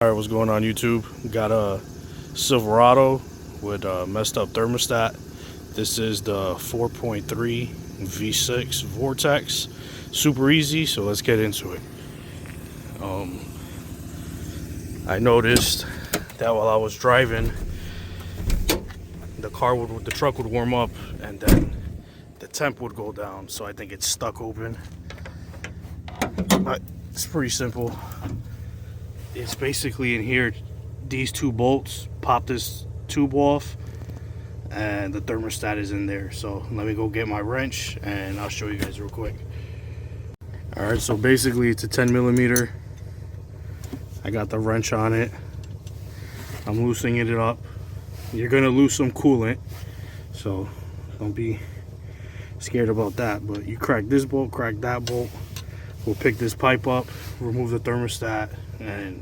Alright, what's going on YouTube? Got a Silverado with a messed up thermostat. This is the 4.3 V6 Vortex. Super easy, so let's get into it. I noticed that while I was driving, the truck would warm up and then the temp would go down. So I think it's stuck open. But it's pretty simple. It's basically in here, these two bolts, pop this tube off and the thermostat is in there. So let me go get my wrench and I'll show you guys real quick. Alright, so basically it's a 10mm. I got the wrench on it. I'm loosening it up. You're gonna lose some coolant, so don't be scared about that. But you crack this bolt, crack that bolt. We'll pick this pipe up, remove the thermostat, and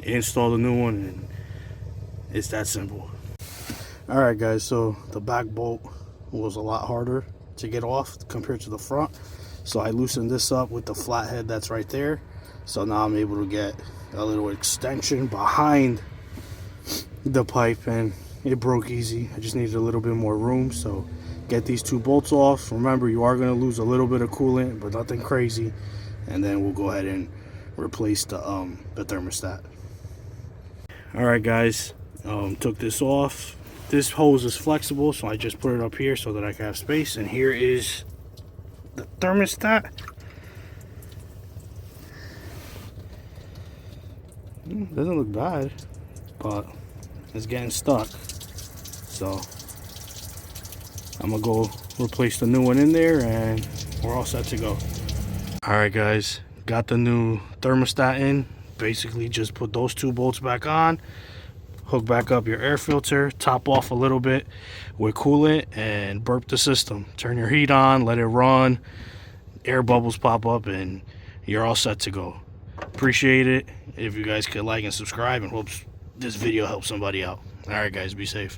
install the new one, and it's that simple. Alright guys, so the back bolt was a lot harder to get off compared to the front, so I loosened this up with the flathead that's right there. So now I'm able to get a little extension behind the pipe, and it broke easy. I just needed a little bit more room. So get these two bolts off. Remember, you are going to lose a little bit of coolant, but nothing crazy. And then we'll go ahead and replace the thermostat. Alright guys, took this off. This hose is flexible, so I just put it up here so that I can have space. And here is the thermostat. Doesn't look bad, but it's getting stuck. So I'm gonna go replace the new one in there and we're all set to go. Alright guys, got the new thermostat in. Basically just put those two bolts back on, hook back up your air filter, top off a little bit with coolant, and burp the system. Turn your heat on, let it run, air bubbles pop up, and you're all set to go. Appreciate it if you guys could like and subscribe, and hope this video helps somebody out. Alright guys, be safe.